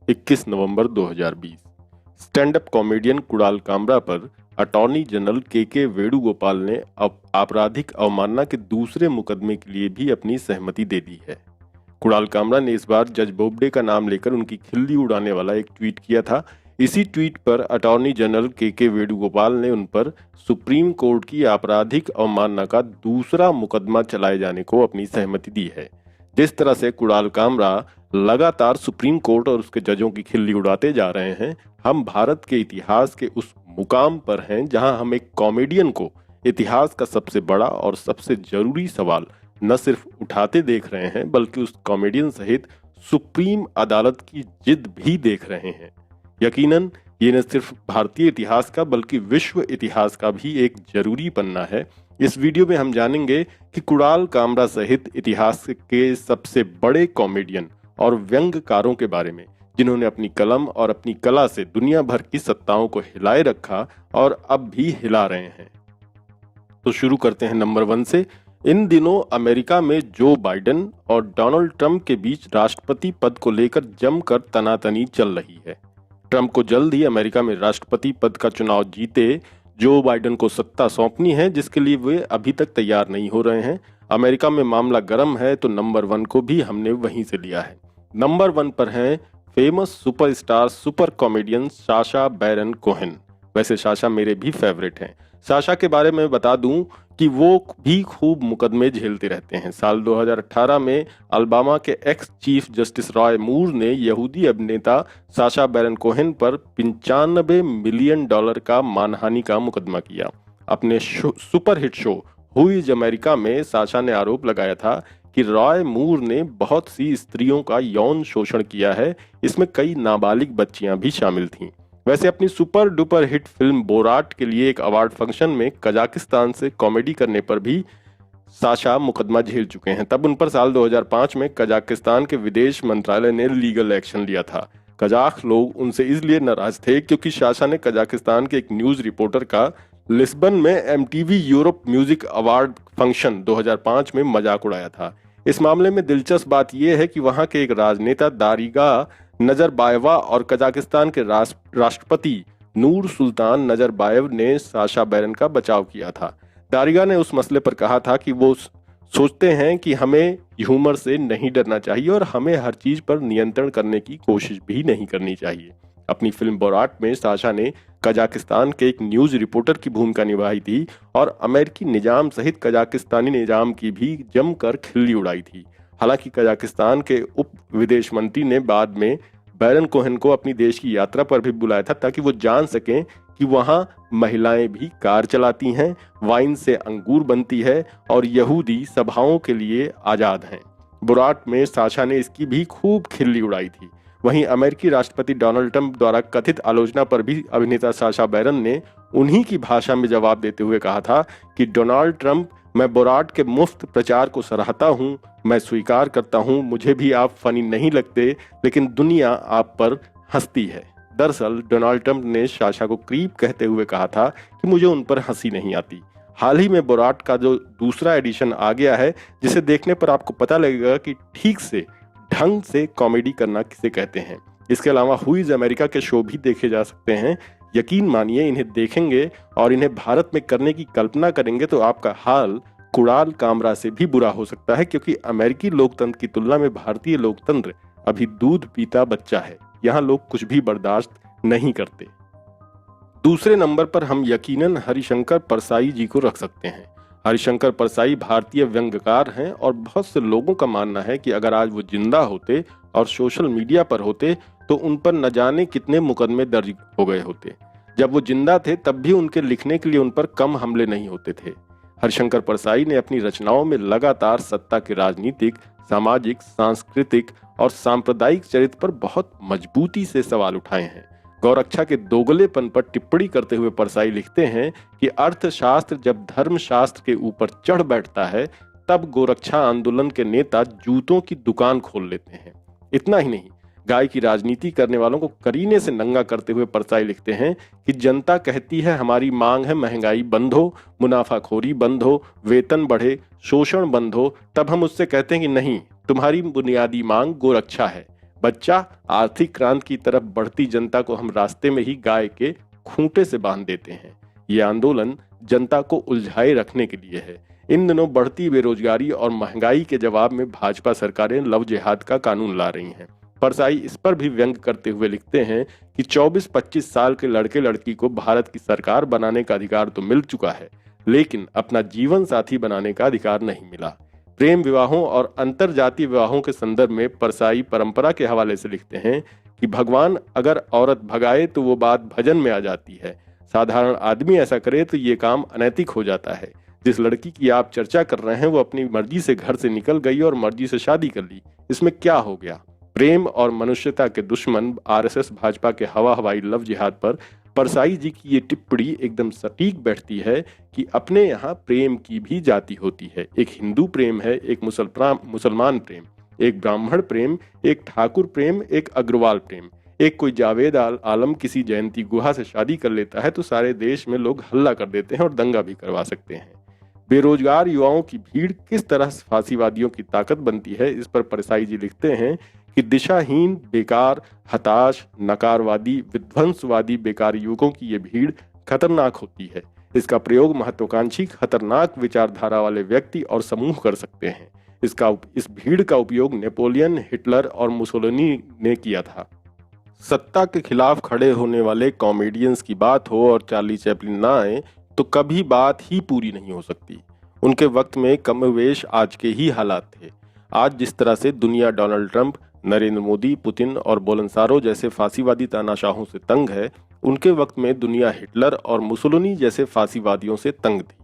21 नवंबर 2020। Stand up comedian Kunal Kamra पर attorney general के वेणुगोपाल ने आपराधिक अवमानना के दूसरे मुकदमे के लिए भी अपनी सहमति दे दी है। कुणाल कामरा ने इस बार जज बोबडे का नाम लेकर उनकी खिल्ली उड़ाने वाला एक ट्वीट किया था। इसी ट्वीट पर अटॉर्नी जनरल के वेणुगोपाल ने उन पर सुप्रीम कोर्ट की आपराधिक अवमानना का दूसरा मुकदमा चलाए जाने को अपनी सहमति दी है। जिस तरह से कुणाल कामरा लगातार सुप्रीम कोर्ट और उसके जजों की खिल्ली उड़ाते जा रहे हैं, हम भारत के इतिहास के उस मुकाम पर हैं जहां हम एक कॉमेडियन को इतिहास का सबसे बड़ा और सबसे जरूरी सवाल न सिर्फ उठाते देख रहे हैं, बल्कि उस कॉमेडियन सहित सुप्रीम अदालत की जिद भी देख रहे हैं। यकीनन ये न सिर्फ भारतीय इतिहास का बल्कि विश्व इतिहास का भी एक जरूरी पन्ना है। इस वीडियो में हम जानेंगे कि कुणाल कामरा सहित इतिहास के सबसे बड़े कॉमेडियन और व्यंग्यकारों के बारे में, जिन्होंने अपनी कलम और अपनी कला से दुनिया भर की सत्ताओं को हिलाए रखा और अब भी हिला रहे हैं। तो शुरू करते हैं नंबर 1 से। इन दिनों अमेरिका में जो बाइडेन और डोनाल्ड ट्रंप के बीच राष्ट्रपति पद को लेकर जमकर तनातनी चल रही है। ट्रंप को जल्द ही अमेरिका में राष्ट्रपति पद का चुनाव जीते जो बाइडेन को सत्ता सौंपनी है, जिसके लिए वे अभी तक तैयार नहीं हो रहे हैं। अमेरिका में मामला गर्म है, तो नंबर 1 को भी हमने वहीं से लिया है। नंबर 1 पर हैं famous superstar super comedian Sacha Baron Cohen. वैसे साशा मेरे भी फेवरेट हैं। साशा के बारे में बता दूं कि वो भी खूब मुकदमे झेलते रहते हैं। साल 2018 में अल्बामा के एक्स चीफ जस्टिस रॉय मूर ने यहूदी अभिनेता साशा बैरन कोहेन पर $95 मिलियन का मानहानि का मुकदमा किया। अपने superhit show who is America में साशा ने आरोप लगाया था कि रॉय मूर ने बहुत सी स्त्रियों का यौन शोषण किया है। इसमें कई नाबालिग बच्चियां भी शामिल थीं। वैसे अपनी super duper hit film Borat के लिए एक अवार्ड फंक्शन में कजाकिस्तान से कॉमेडी करने पर भी साशा मुकदमा झेल चुके हैं। तब उन पर साल 2005 में कजाकिस्तान के विदेश मंत्रालय ने लीगल एक्शन लिया था। कजाक लोग उनसे इसलिए नाराज थे क्योंकि साशा ने कजाकिस्तान के एक न्यूज रिपोर्टर का लिस्बन में MTV Europe music award function 2005 में मजाक उड़ाया था। इस मामले में दिलचस्प बात यह है कि वहां के एक राजनेता दारिगा नजरबायवा और कजाकिस्तान के राष्ट्रपति नूर सुल्तान नजरबायव ने साशा बैरन का बचाव किया था। दारिगा ने उस मसले पर कहा था कि वो सोचते हैं कि हमें ह्यूमर से नहीं डरना चाहिए और हमें हर चीज पर नियंत्रण करने की कोशिश भी नहीं करनी चाहिए। अपनी फिल्म बोराट में साशा ने कजाकिस्तान के एक न्यूज रिपोर्टर की भूमिका निभाई थी और अमेरिकी निजाम सहित कजाकिस्तानी निजाम की भी जमकर खिल्ली उड़ाई थी। हालांकि कजाकिस्तान के उप विदेश मंत्री ने बाद में बैरन कोहेन को अपनी देश की यात्रा पर भी बुलाया था ताकि वो जान सकें कि वहां महिलाएं भी कार चलाती हैं, वाइन से अंगूर बनती है और यहूदी सभाओं के लिए आजाद हैं। बोराट में साशा ने इसकी भी खूब खिल्ली उड़ाई थी। वहीं अमेरिकी राष्ट्रपति डोनाल्ड ट्रंप द्वारा कथित आलोचना पर भी अभिनेता साशा बैरन ने उन्हीं की भाषा में जवाब देते हुए कहा था कि डोनाल्ड ट्रंप, मैं बोराट के मुफ्त प्रचार को सराहता हूं, मैं स्वीकार करता हूं, मुझे भी आप फनी नहीं लगते, लेकिन दुनिया आप पर हंसती है। दरअसल डोनाल्ड ट्रंप ने साशा को क्रीप कहते हुए कहा था कि मुझे उन पर हंसी नहीं आती। हाल ही में बोराट का जो दूसरा एडिशन आ गया है, जिसे देखने पर आपको पता लगेगा कि ठीक से ढंग से कॉमेडी करना किसे कहते हैं। इसके अलावा हु इज अमेरिका के शो भी देखे जा सकते हैं। यकीन मानिए, इन्हें देखेंगे और इन्हें भारत में करने की कल्पना करेंगे तो आपका हाल कुणाल कामरा से भी बुरा हो सकता है, क्योंकि अमेरिकी लोकतंत्र की तुलना में भारतीय लोकतंत्र अभी दूध पीता बच्चा है। यहाँ लोग कुछ भी बर्दाश्त नहीं करते। दूसरे नंबर पर हम यकीनन हरिशंकर परसाई जी को रख सकते हैं। हरिशंकर परसाई भारतीय व्यंग्यकार हैं और बहुत से लोगों का मानना है कि अगर आज वो जिंदा होते और सोशल मीडिया पर होते तो उन पर न जाने कितने मुकदमे दर्ज हो गए होते। जब वो जिंदा थे तब भी उनके लिखने के लिए उन पर कम हमले नहीं होते थे। हरिशंकर परसाई ने अपनी रचनाओं में लगातार सत्ता के राजनीतिक, सामाजिक, सांस्कृतिक और सांप्रदायिक चरित्र पर बहुत मजबूती से सवाल उठाए हैं। गौरक्षा के दोगलेपन पर टिप्पणी करते हुए परसाई लिखते हैं कि अर्थशास्त्र जब धर्मशास्त्र के ऊपर चढ़ बैठता है तब गोरक्षा आंदोलन के नेता जूतों की दुकान खोल लेते हैं। इतना ही नहीं, गाय की राजनीति करने वालों को करीने से नंगा करते हुए परसाई लिखते हैं कि जनता कहती है हमारी मांग है महंगाई बंद हो, मुनाफाखोरी बंद हो, वेतन बढ़े, शोषण बंद हो, तब हम उससे कहते हैं कि नहीं, तुम्हारी बुनियादी मांग गोरक्षा है। बच्चा, आर्थिक क्रांति की तरफ बढ़ती जनता को हम रास्ते में ही गाय के खूंटे से बांध देते हैं। ये आंदोलन जनता को उलझाए रखने के लिए है। इन दिनों बढ़ती बेरोजगारी और महंगाई के जवाब में भाजपा सरकारें लव जिहाद का कानून ला रही हैं। परसाई इस पर भी व्यंग करते हुए लिखते हैं कि 24-25 साल के लड़के लड़की को भारत की सरकार बनाने का अधिकार तो मिल चुका है, लेकिन अपना जीवन साथी बनाने का अधिकार नहीं मिला। प्रेम विवाहों और अंतरजातीय विवाहों के संदर्भ में परसाई परंपरा के हवाले से लिखते हैं कि भगवान अगर औरत भगाए तो वो बात भजन में आ जाती है, साधारण आदमी ऐसा करे तो ये काम अनैतिक हो जाता है। जिस लड़की की आप चर्चा कर रहे हैं वो अपनी मर्जी से घर से निकल गई और मर्जी से शादी कर ली, इसमें क्या हो गया? प्रेम और मनुष्यता के दुश्मन आरएसएस भाजपा के हवा हवाई लव जिहाद पर परसाई जी की ये टिप्पणी एकदम सटीक बैठती है कि अपने यहाँ प्रेम की भी जाति होती है। एक हिंदू प्रेम है, एक मुसलमान प्रेम, एक ब्राह्मण प्रेम, एक ठाकुर प्रेम, एक अग्रवाल प्रेम। एक कोई जावेद आलम किसी जयंती गुहा से शादी कर लेता है तो सारे देश में लोग हल्ला कर देते हैं और दंगा भी करवा सकते हैं। बेरोजगार युवाओं की भीड़ किस तरह फांसीवादियों की ताकत बनती है, इस पर परसाई जी लिखते हैं कि दिशाहीन, बेकार, हताश, नकारवादी, विध्वंसवादी बेकार युवकों की ये भीड़ खतरनाक होती है। इसका प्रयोग महत्वाकांक्षी खतरनाक विचारधारा वाले व्यक्ति और समूह कर सकते हैं। इस भीड़ का उपयोग नेपोलियन, हिटलर और मुसोलिनी ने किया था। सत्ता के खिलाफ खड़े होने वाले कॉमेडियंस की बात हो और चार्ली चैपलिन ना आए तो कभी बात ही पूरी नहीं हो सकती। उनके वक्त में कमोवेश आज के ही हालात थे। आज जिस तरह से दुनिया Donald Trump, Narendra Modi, Putin और बोलनसारो जैसे फांसीवादी तानाशाहों से तंग है, उनके वक्त में दुनिया हिटलर और मुसोलिनी जैसे फांसीवादियों से तंग थी।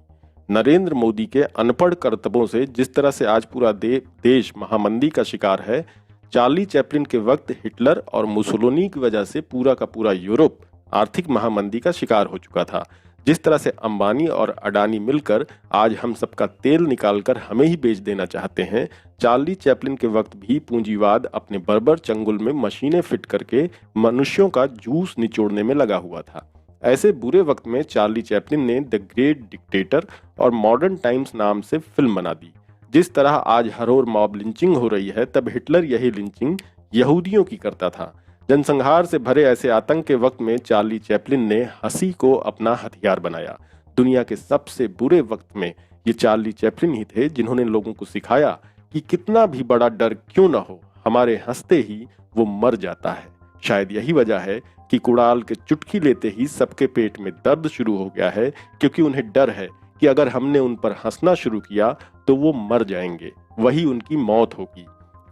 नरेंद्र मोदी के अनपढ़ करतबों से जिस तरह से आज पूरा देश महामंदी का शिकार है, चार्ली चैपलिन के वक्त हिटलर और मुसोलिनी की वजह से पूरा का पूरा यूरोप आर्थिक महामंदी का शिकार हो चुका था। जिस तरह से अंबानी और अडानी मिलकर आज हम सबका तेल निकालकर हमें ही बेच देना चाहते हैं, चार्ली चैपलिन के वक्त भी पूंजीवाद अपने बर्बर चंगुल में मशीनें फिट करके मनुष्यों का जूस निचोड़ने में लगा हुआ था। ऐसे बुरे वक्त में चार्ली चैपलिन ने द ग्रेट डिक्टेटर और मॉडर्न टाइम्स नाम से फिल्म बना दी। जिस तरह आज हर ओर मॉब लिंचिंग हो रही है, तब हिटलर यही लिंचिंग यहूदियों की करता था। जनसंहार से भरे ऐसे आतंक के वक्त में चार्ली चैपलिन ने हंसी को अपना हथियार बनाया। दुनिया के सबसे बुरे वक्त में ये चार्ली चैपलिन ही थे जिन्होंने लोगों को सिखाया कि कितना भी बड़ा डर क्यों न हो, हमारे हंसते ही वो मर जाता है। शायद यही वजह है कि कुड़ाल के चुटकी लेते ही सबके पेट में दर्द शुरू हो गया है, क्योंकि उन्हें डर है कि अगर हमने उन पर हंसना शुरू किया तो वो मर जाएंगे, वही उनकी मौत होगी।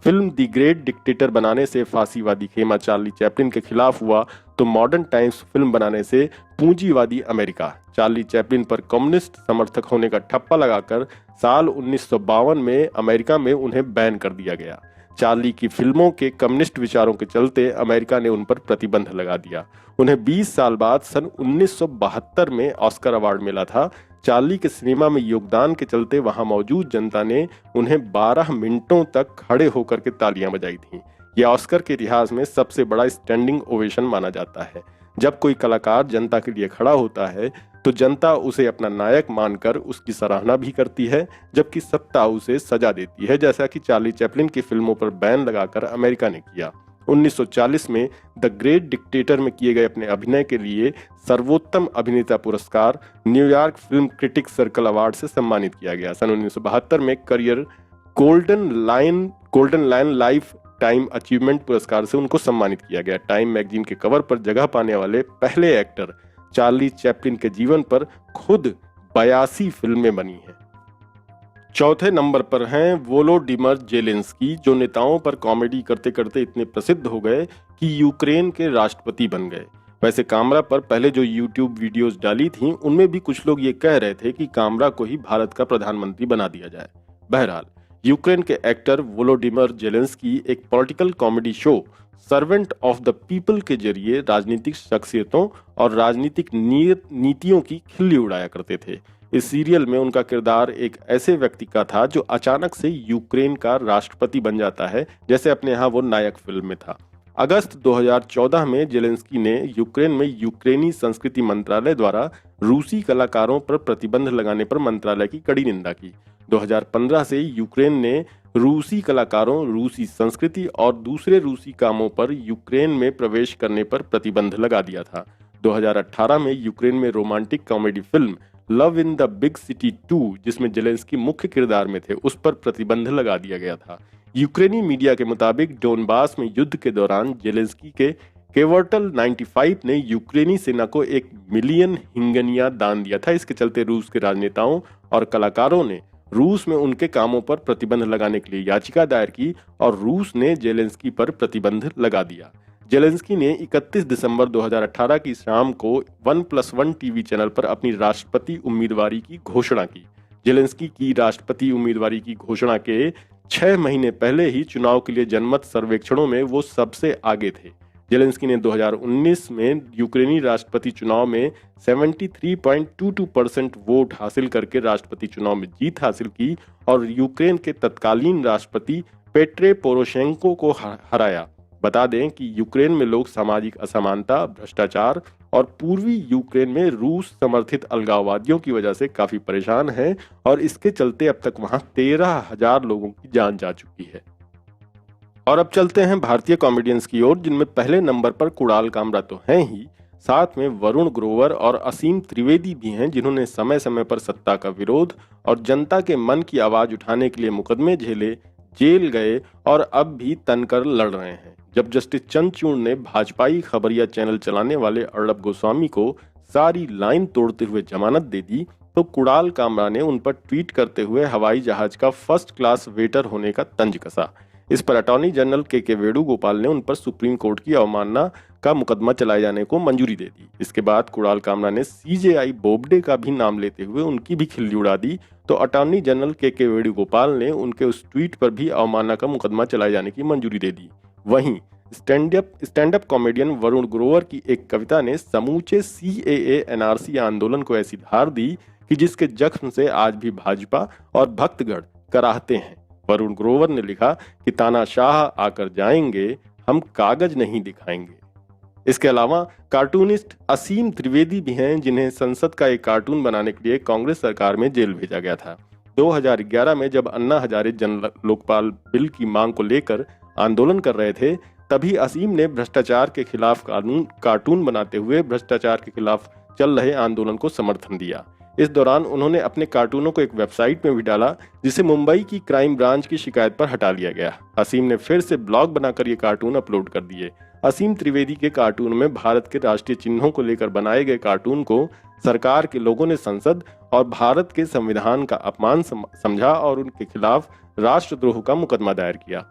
फिल्म द ग्रेट डिक्टेटर बनाने से फांसीवादी खेमा चार्ली चैपलिन के खिलाफ हुआ, तो मॉडर्न टाइम्स फिल्म बनाने से पूंजीवादी अमेरिका चार्ली चैपलिन पर कम्युनिस्ट समर्थक होने का ठप्पा लगाकर साल 1952 में अमेरिका में उन्हें बैन कर दिया गया। चार्ली की फिल्मों के कम्युनिस्ट विचारों के चलते अमेरिका ने उन पर प्रतिबंध लगा दिया। उन्हें 20 साल बाद सन 1972 में ऑस्कर अवार्ड मिला था। चार्ली के सिनेमा में योगदान के चलते वहां मौजूद जनता ने उन्हें 12 मिनटों तक खड़े होकर के तालियां बजाई थीं। यह ऑस्कर के इतिहास में सबसे बड़ा स्टैंडिंग ओवेशन माना जाता है। जब कोई कलाकार जनता के लिए खड़ा होता है तो जनता उसे अपना नायक मानकर उसकी सराहना भी करती है, जबकि सत्ता उसे सजा देती है, जैसा कि चार्ली चैपलिन की फिल्मों पर बैन लगाकर अमेरिका ने किया। 1940 में द ग्रेट डिक्टेटर में किए गए अपने अभिनय के लिए सर्वोत्तम अभिनेता पुरस्कार New York film critics circle award से सम्मानित किया गया। सन 1972 में career golden lion life time achievement पुरस्कार से उनको सम्मानित किया गया। टाइम मैगजीन के कवर पर जगह पाने वाले पहले एक्टर चार्ली चैपलिन के जीवन पर खुद 82 फिल्में बनी हैं। चौथे नंबर पर हैं वोलोडिमर जेलेंस्की, जो नेताओं पर कॉमेडी करते करते इतने प्रसिद्ध हो गए कि यूक्रेन के राष्ट्रपति बन गए। वैसे कामरा पर पहले जो यूट्यूब वीडियोस डाली थीं, उनमें भी कुछ लोग ये कह रहे थे कि कामरा को ही भारत का प्रधानमंत्री बना दिया जाए। बहरहाल, यूक्रेन के एक्टर वोलोडिमर जेलेंस्की एक political comedy show servant of the people के जरिए राजनीतिक शख्सियतों और राजनीतिक नीतियों की खिल्ली उड़ाया करते थे। इस सीरियल में उनका किरदार एक ऐसे व्यक्ति का था जो अचानक से यूक्रेन का राष्ट्रपति बन जाता है, जैसे अपने यहाँ वो नायक फिल्म में था। अगस्त 2014 में जेलेंस्की ने यूक्रेन में यूक्रेनी संस्कृति मंत्रालय द्वारा रूसी कलाकारों पर प्रतिबंध लगाने पर मंत्रालय की कड़ी निंदा की। 2015 से यूक्रेन ने रूसी कलाकारों, रूसी संस्कृति और दूसरे रूसी कामों पर यूक्रेन में प्रवेश करने पर प्रतिबंध लगा दिया था। 2018 में यूक्रेन में romantic comedy film love in the big city 2, जिसमें जेलेंस्की मुख्य किरदार में थे, उस पर प्रतिबंध लगा दिया गया था। यूक्रेनी मीडिया के मुताबिक डोनबास में युद्ध के दौरान जेलेंस्की के केवर्टल 95 ने यूक्रेनी सेना को 1 मिलियन हिंगनिया दान दिया था। इसके चलते रूस के राजनेताओं और कलाकारों ने रूस में उनके कामों पर प्रतिबंध लगाने के लिए याचिका दायर की और रूस ने जेलेंस्की पर प्रतिबंध लगा दिया। जेलेंस्की ने 31 दिसंबर 2018 की शाम को 1+1 टीवी चैनल पर अपनी राष्ट्रपति उम्मीदवारी की घोषणा की। जेलेंस्की की राष्ट्रपति उम्मीदवारी की घोषणा के 6 महीने पहले ही चुनाव के लिए जनमत सर्वेक्षणों में वो सबसे आगे थे। जेलेंस्की ने 2019 में यूक्रेनी राष्ट्रपति चुनाव में 73.22% वोट हासिल करके राष्ट्रपति चुनाव में जीत हासिल की और यूक्रेन के तत्कालीन राष्ट्रपति पेट्रे पोरोशेंको को हराया। बता दें कि यूक्रेन में लोग सामाजिक असमानता, भ्रष्टाचार और पूर्वी यूक्रेन में रूस समर्थित अलगाववादियों की वजह से काफी परेशान हैं और इसके चलते अब तक वहां 13,000 लोगों की जान जा चुकी है। और अब चलते हैं भारतीय कॉमेडियंस की ओर, जिनमें पहले नंबर पर कुणाल कामरा तो हैं ही, साथ में वरुण ग्रोवर और असीम त्रिवेदी भी हैं, जिन्होंने समय समय पर सत्ता का विरोध और जनता के मन की आवाज उठाने के लिए मुकदमे झेले, जेल गए और अब भी तनकर लड़ रहे हैं। जब जस्टिस चंद्रचूड़ ने भाजपाई खबरिया चैनल चलाने वाले अर्णब गोस्वामी को सारी लाइन तोड़ते हुए जमानत दे दी, तो कुणाल कामरा ने उन पर ट्वीट करते हुए हवाई जहाज का फर्स्ट क्लास वेटर होने का तंज कसा। इस पर अटॉर्नी जनरल के वेणुगोपाल ने उन पर सुप्रीम कोर्ट की अवमानना का मुकदमा चलाए जाने को मंजूरी दे दी। इसके बाद कुणाल कामरा ने सीजेआई बोबडे का भी नाम लेते हुए उनकी भी खिल्ली उड़ा दी, तो अटॉर्नी जनरल के वेणुगोपाल ने उनके उस ट्वीट पर भी अवमानना का मुकदमा चलाए जाने की मंजूरी दे दी। वहीं stand up comedian Varun Grover की एक कविता ने समूचे CAA NRC आंदोलन को ऐसी धार दी कि जिसके जख्म से आज भी भाजपा और भक्तगण कराहते हैं। वरुण ग्रोवर ने लिखा कि तानाशाह आकर जाएंगे, हम कागज नहीं दिखाएंगे। इसके अलावा कार्टूनिस्ट असीम त्रिवेदी भी हैं, जिन्हें संसद का एक कार्टून बनाने के लिए कांग्रेस सरकार में जेल भेजा गया था। 2011 में जब अन्ना हजारे जन लोकपाल बिल की मांग को लेकर आंदोलन कर रहे थे, तभी असीम ने भ्रष्टाचार के खिलाफ कार्टून बनाते हुए भ्रष्टाचार के खिलाफ चल रहे आंदोलन को समर्थन दिया। इस दौरान उन्होंने अपने कार्टूनों को एक वेबसाइट में भी डाला, जिसे मुंबई की क्राइम ब्रांच की शिकायत पर हटा लिया गया। असीम ने फिर से ब्लॉग बनाकर ये कार्टून अपलोड कर दिए। असीम त्रिवेदी के कार्टून में भारत के राष्ट्रीय चिन्हों को लेकर बनाए गए कार्टून को सरकार के लोगों ने संसद और भारत के संविधान का अपमान समझा और उनके खिलाफ राष्ट्रद्रोह का मुकदमा दायर किया।